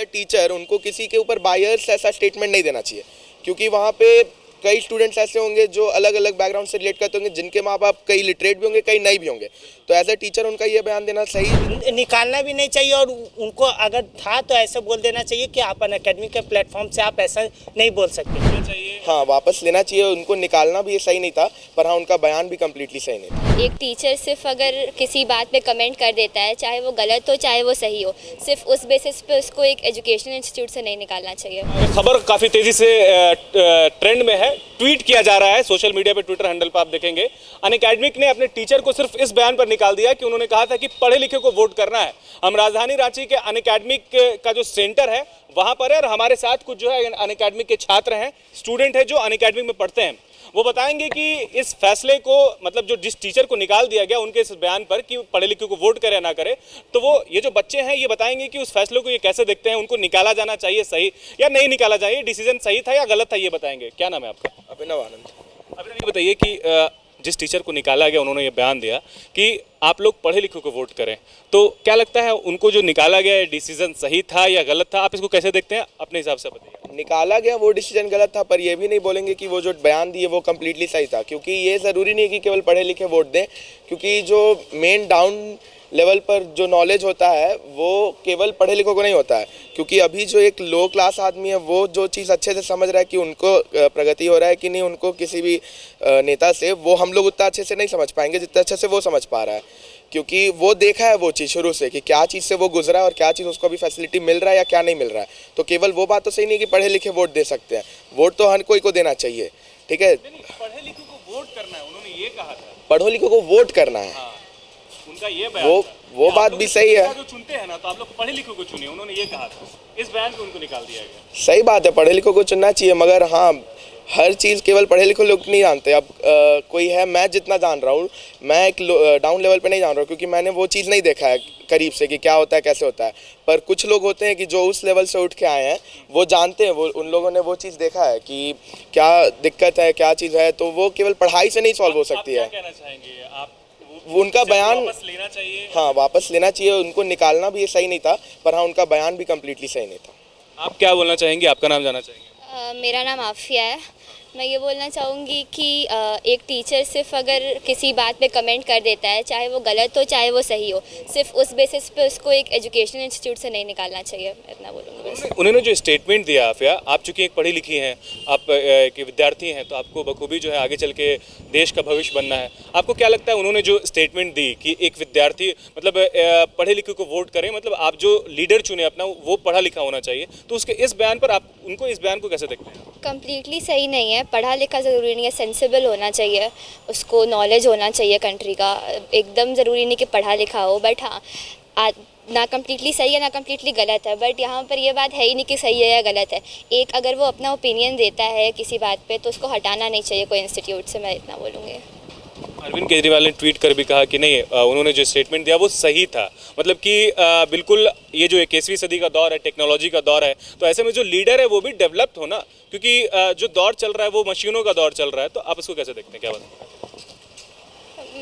A teacher उनको किसी के ऊपर बायर्स ऐसा स्टेटमेंट नहीं देना चाहिए, क्योंकि वहाँ पे कई स्टूडेंट्स ऐसे होंगे जो अलग अलग बैकग्राउंड से रिलेट करते होंगे, जिनके माँ बाप कई लिटरेट भी होंगे, कई नहीं भी होंगे। तो एज ए टीचर उनका ये बयान देना सही निकालना भी नहीं चाहिए, और उनको अगर था तो ऐसे बोल देना चाहिए कि आप अनअकैडमी के प्लेटफॉर्म से आप ऐसा नहीं बोल सकते। हाँ, वापस लेना चाहिए। उनको निकालना भी सही नहीं था, पर हाँ उनका बयान भी कम्प्लीटली सही नहीं था। एक टीचर सिर्फ अगर किसी बात पे कमेंट कर देता है, चाहे वो गलत हो चाहे वो सही हो, सिर्फ उस बेसिस पे उसको एक एजुकेशनल इंस्टीट्यूट से नहीं निकालना चाहिए। खबर काफ़ी तेज़ी से ट्रेंड में है, ट्वीट किया जा रहा है सोशल मीडिया पे, ट्विटर हैंडल पर आप देखेंगे। अनअकैडमिक ने अपने टीचर को सिर्फ इस बयान पर निकाल दिया कि उन्होंने कहा था कि पढ़े लिखे को वोट करना है। हम राजधानी रांची के अनअकैडमिक का जो सेंटर है वहाँ पर है, और हमारे साथ कुछ जो है अनअकैडमिक के छात्र हैं, स्टूडेंट हैं जो अनअकैडमिक में पढ़ते हैं। वो बताएंगे कि इस फैसले को, मतलब जो जिस टीचर को निकाल दिया गया उनके इस बयान पर कि पढ़े लिखे को वोट करे ना करे, तो वो ये जो बच्चे हैं ये बताएंगे कि उस फैसले को ये कैसे देखते हैं, उनको निकाला जाना चाहिए सही या नहीं निकाला चाहिए, डिसीजन सही था या गलत था, ये बताएंगे। क्या नाम है आपका? अभिनव आनंद। अभिनव, ये बताइए कि जिस टीचर को निकाला गया उन्होंने ये बयान दिया कि आप लोग पढ़े लिखे को वोट करें, तो क्या लगता है उनको जो निकाला गया डिसीजन सही था या गलत था? आप इसको कैसे देखते हैं, अपने हिसाब से बताइए। निकाला गया वो डिसीजन गलत था, पर ये भी नहीं बोलेंगे कि वो जो बयान दिए वो कम्प्लीटली सही था, क्योंकि ये ज़रूरी नहीं है कि केवल पढ़े लिखे वोट दें, क्योंकि जो मेन डाउन लेवल पर जो नॉलेज होता है वो केवल पढ़े लिखों को नहीं होता है। क्योंकि अभी जो एक लो क्लास आदमी है वो जो चीज़ अच्छे से समझ रहा है कि उनको प्रगति हो रहा है कि नहीं उनको किसी भी नेता से, वो हम लोग उतना अच्छे से नहीं समझ पाएंगे जितना अच्छे से वो समझ पा रहा है, क्योंकि वो देखा है वो चीज़ शुरू से कि क्या चीज़ से वो गुजरा है और क्या चीज़ उसको अभी फैसिलिटी मिल रहा है या क्या नहीं मिल रहा है। तो केवल वो बात तो सही नहीं कि पढ़े लिखे वोट दे सकते हैं, वोट तो हर कोई को देना चाहिए, ठीक है। पढ़े लिखे को वोट करना है, उन्होंने ये कहा था। पढ़ो लिखो को वोट करना है, हाँ, उनका ये बयान वो बात भी सही है। जो चुनते हैं ना, तो आप लोग पढ़े लिखे को चुनिए, उन्होंने ये कहा था। इस बयान को उनको निकाल दिया गया। सही बात है, पढ़े लिखों को चुनना चाहिए, मगर हाँ हर चीज़ केवल पढ़े लिखे लोग नहीं जानते। अब कोई है, मैं जितना जान रहा हूँ, मैं एक डाउन लेवल पे नहीं जान रहा हूँ, क्योंकि मैंने वो चीज़ नहीं देखा है करीब से कि क्या होता है कैसे होता है। पर कुछ लोग होते हैं कि जो उस लेवल से उठ के आए हैं, वो जानते हैं, वो उन लोगों ने वो चीज़ देखा है कि क्या दिक्कत है, क्या चीज़ है, तो वो केवल पढ़ाई से नहीं सॉल्व हो सकती है। क्या कहना चाहेंगे आप? उनका बयान वापस लेना चाहिए? हाँ, वापस लेना चाहिए। उनको निकालना भी सही नहीं था, पर हाँ उनका बयान भी कम्प्लीटली सही नहीं था। आप क्या बोलना चाहेंगे? आपका नाम जानना चाहेंगे? मेरा नाम आफिया है। मैं ये बोलना चाहूँगी कि एक टीचर सिर्फ अगर किसी बात पे कमेंट कर देता है, चाहे वो गलत हो चाहे वो सही हो, सिर्फ उस बेसिस पे उसको एक एजुकेशनल इंस्टीट्यूट से नहीं निकालना चाहिए, इतना बोलूँगी बस। उन्होंने जो स्टेटमेंट दिया, आफिया, आप चूंकि एक पढ़ी लिखी हैं, आप के विद्यार्थी हैं, तो आपको बखूबी जो है आगे चल के देश का भविष्य बनना है। आपको क्या लगता है उन्होंने जो स्टेटमेंट दी कि एक विद्यार्थी मतलब पढ़े लिखे को वोट करें, मतलब आप जो लीडर चुने अपना वो पढ़ा लिखा होना चाहिए, तो उसके इस बयान पर आप उनको इस बयान को कैसे देखते हैं? कम्प्लीटली सही नहीं है। पढ़ा लिखा ज़रूरी नहीं है, सेंसिबल होना चाहिए, उसको नॉलेज होना चाहिए कंट्री का। एकदम ज़रूरी नहीं कि पढ़ा लिखा हो, बट हाँ ना कम्प्लीटली सही है ना कम्प्लीटली गलत है, बट यहाँ पर ये बात है ही नहीं कि सही है या गलत है। एक अगर वो अपना ओपिनियन देता है किसी बात पे तो उसको हटाना नहीं चाहिए कोई इंस्टीट्यूट से, मैं इतना बोलूँगी। अरविंद केजरीवाल ने ट्वीट कर भी कहा कि नहीं, उन्होंने जो स्टेटमेंट दिया वो सही था, मतलब कि बिल्कुल ये जो 21वीं सदी का दौर है, टेक्नोलॉजी का दौर है, तो ऐसे में जो लीडर है वो भी डेवलप्ड हो ना, क्योंकि जो दौर चल रहा है वो मशीनों का दौर चल रहा है। तो आप इसको कैसे देखते हैं, क्या बताएं?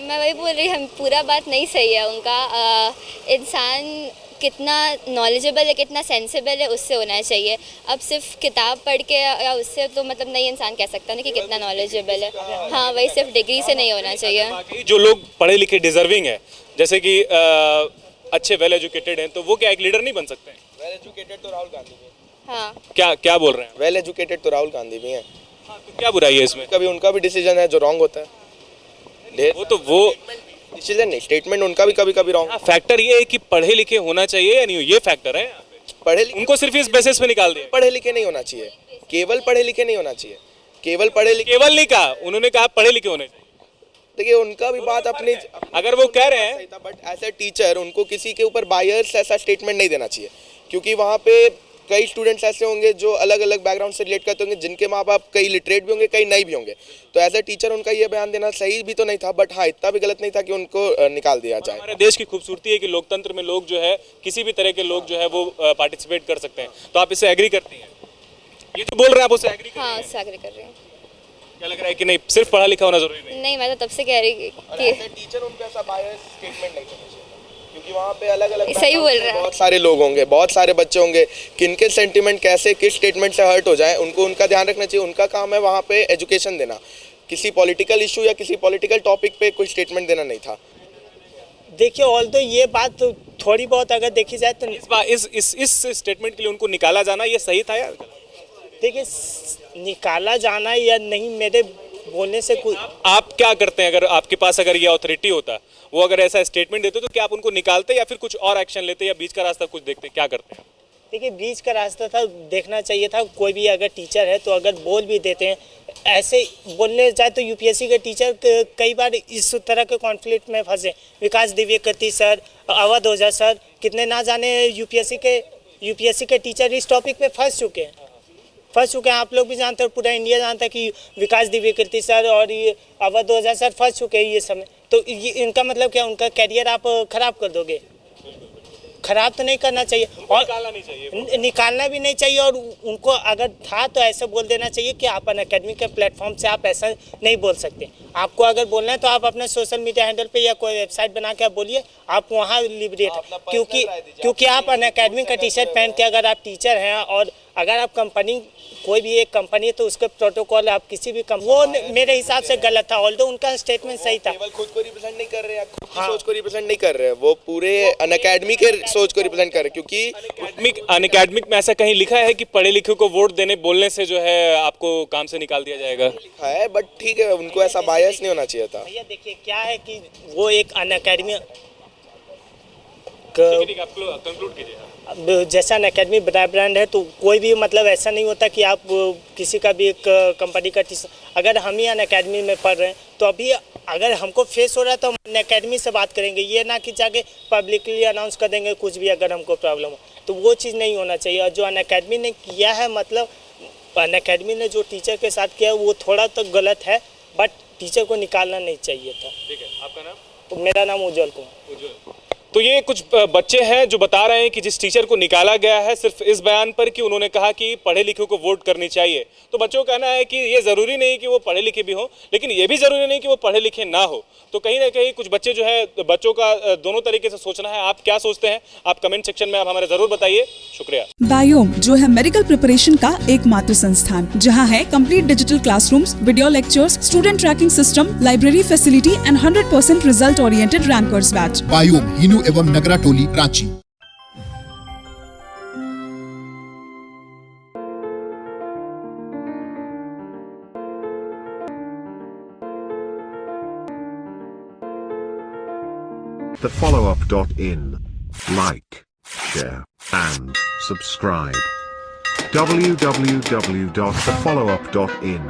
मैं वही बोल रही हूँ, पूरा बात नहीं सही है उनका। इंसान कितना नॉलेजेबल है, कितना सेंसिबल है, उससे होना चाहिए। अब सिर्फ किताब पढ़ के या उससे तो मतलब नहीं इंसान कह सकता ना कि कितना नॉलेजेबल है। हाँ, वही सिर्फ डिग्री से नहीं होना चाहिए। जो लोग पढ़े लिखे डिजर्विंग है, जैसे कि अच्छे वेल एजुकेटेड हैं, तो वो क्या एक लीडर नहीं बन सकते हैं? वेल एजुकेटेड तो राहुल गांधी भी हैं। हाँ, क्या बोल रहे हैं? वेल एजुकेटेड तो राहुल गांधी भी हैं। हाँ, तो क्या बुराई है इसमें? कभी उनका भी डिसीजन है जो रॉन्ग होता है। वो डिसीजन नहीं, स्टेटमेंट उनका भी कभी कभी रॉन्ग। फैक्टर ये है कि पढ़े लिखे होना चाहिए या नहीं, ये फैक्टर है। पढ़े उनको सिर्फ इस बेसिस पे निकाल दिया। पढ़े लिखे नहीं होना चाहिए, केवल पढ़े लिखे नहीं होना चाहिए, केवल पढ़े लिखे। केवल नहीं कहा, उन्होंने कहा पढ़े लिखे होने चाहिए। देखिए उनका भी बात अपनी, अगर वो कह रहे हैं, बट एज ए टीचर उनको किसी के ऊपर बायर्स ऐसा स्टेटमेंट नहीं देना चाहिए, क्योंकि वहाँ पे कई स्टूडेंट्स ऐसे होंगे जो अलग अलग बैकग्राउंड से रिलेट करते होंगे, जिनके माँ बाप कई लिटरेट भी होंगे, कई नहीं भी होंगे। तो एज ए टीचर उनका ये बयान देना सही भी तो नहीं था, बट हाँ इतना भी गलत नहीं था कि उनको निकाल दिया जाए। हमारे देश की खूबसूरती है कि लोकतंत्र में लोग जो है, किसी भी तरह के लोग जो है वो पार्टिसिपेट कर सकते हैं। तो आप इससे एग्री करती हैं? ये जो बोल रहे हैं आप उससे एग्री करती हैं? हाँ, उससे एग्री कर रही हूँ। क्या लग रहा है कि नहीं सिर्फ पढ़ा लिखा होना जरूरी नहीं? नहीं, मैं तो तब से कह रही कि टीचर उनको ऐसा बायर्स स्टेटमेंट नहीं देना चाहिए, क्योंकि वहाँ पे अलग अलग सही बोल रहा है। बहुत सारे लोग होंगे, बहुत सारे बच्चे होंगे, किनके सेंटिमेंट कैसे किस स्टेटमेंट से हर्ट हो जाए, उनको उनका ध्यान रखना चाहिए। उनका काम है वहाँ पे एजुकेशन देना, किसी पॉलिटिकल इशू या किसी पॉलिटिकल टॉपिक पे कोई स्टेटमेंट देना नहीं था। देखिए ऑल्दो ये बात तो थोड़ी बहुत अगर देखी जाए तो इस स्टेटमेंट के लिए उनको निकाला जाना ये सही था यार? देखिए निकाला जाना या नहीं मेरे बोलने से कुछ। आप क्या करते हैं अगर आपके पास अगर ये अथॉरिटी होता, वो अगर ऐसा स्टेटमेंट देते तो क्या आप उनको निकालते या फिर कुछ और एक्शन लेते या बीच का रास्ता कुछ देखते, क्या करते हैं? देखिए बीच का रास्ता था, देखना चाहिए था। कोई भी अगर टीचर है तो अगर बोल भी देते हैं, ऐसे बोलने जाए तो यूपीएससी के टीचर कई बार इस तरह के कॉन्फ्लिक्ट में फंसे। विकास दिव्यकीर्ति सर, अवध ओझा सर, कितने ना जाने यूपीएससी के टीचर इस टॉपिक पे फंस चुके हैं। आप लोग भी जानते हो, पूरा इंडिया जानता है कि विकास दिव्यकीर्ति सर और ये अवध ओझा सर फंस चुके हैं ये समय। तो ये इनका मतलब क्या, उनका कैरियर आप खराब कर दोगे? खराब तो नहीं करना चाहिए और निकालना भी नहीं चाहिए। और उनको अगर था तो ऐसे बोल देना चाहिए कि आप अनअकैडमी के प्लेटफॉर्म से आप ऐसा नहीं बोल सकते। आपको अगर बोलना है तो आप अपने सोशल मीडिया हैंडल पे या कोई वेबसाइट बना के आप बोलिए, आप वहाँ लिबरेट, क्योंकि आप अनअकैडमी का टी शर्ट पहन के अगर आप टीचर हैं और अगर आप कंपनी, कोई भी एक कंपनी है तो उसके प्रोटोकॉल आप किसी भी वो मेरे हिसाब से गलत था। ऑल्दो उनका स्टेटमेंट सही था। केवल खुद को रिप्रेजेंट नहीं कर रहे हैं, खुद की सोच को रिप्रेजेंट नहीं कर रहे हैं, वो पूरे अनअकैडमी के सोच को रिप्रेजेंट कर रहे हैं। क्योंकि अनअकैडमिक में ऐसा कहीं लिखा है कि पढ़े लिखे को वोट देने बोलने से जो है आपको काम से निकाल दिया जाएगा? लिखा है, बट ठीक है, उनको ऐसा बायस नहीं होना चाहिए था। भैया देखिए क्या है कि वो एक अनअकैडमी कंक्लूड कीजिए। अब जैसा अनअकैडमी ब्रांड है तो कोई भी मतलब ऐसा नहीं होता कि आप किसी का भी एक कंपनी का अगर हम ही अनअकैडमी में पढ़ रहे हैं तो अभी अगर हमको फेस हो रहा है तो हम अनअकैडमी से बात करेंगे, ये ना कि जाके पब्लिकली अनाउंस कर देंगे कुछ भी अगर हमको प्रॉब्लम हो। तो वो चीज़ नहीं होना चाहिए। और जो अनअकैडमी ने किया है, मतलब अनअकैडमी ने जो टीचर के साथ किया वो थोड़ा तो गलत है, बट टीचर को निकालना नहीं चाहिए था। ठीक है, आपका नाम? मेरा नाम उज्जवल कुमार। तो ये कुछ बच्चे हैं जो बता रहे हैं कि जिस टीचर को निकाला गया है सिर्फ इस बयान पर कि उन्होंने कहा कि पढ़े लिखे को वोट करनी चाहिए। तो बच्चों का कहना है कि ये ज़रूरी नहीं कि वो पढ़े लिखे भी हों, लेकिन ये भी ज़रूरी नहीं कि वो पढ़े लिखे ना हो। तो कहीं ना कहीं कुछ बच्चे जो है, बच्चों का दोनों तरीके से सोचना है। आप क्या सोचते हैं, आप कमेंट सेक्शन में आप हमारे ज़रूर बताइए। शुक्रिया। बायोम जो है मेडिकल प्रिपरेशन का एकमात्र संस्थान, जहां है complete digital classrooms, video lectures, student tracking system, library facility and 100% result oriented rankers batch. Biome Hinoo एवं नगरा टोली, Ranchi. thefollowup.in. Like, share, and subscribe. www.thefollowup.in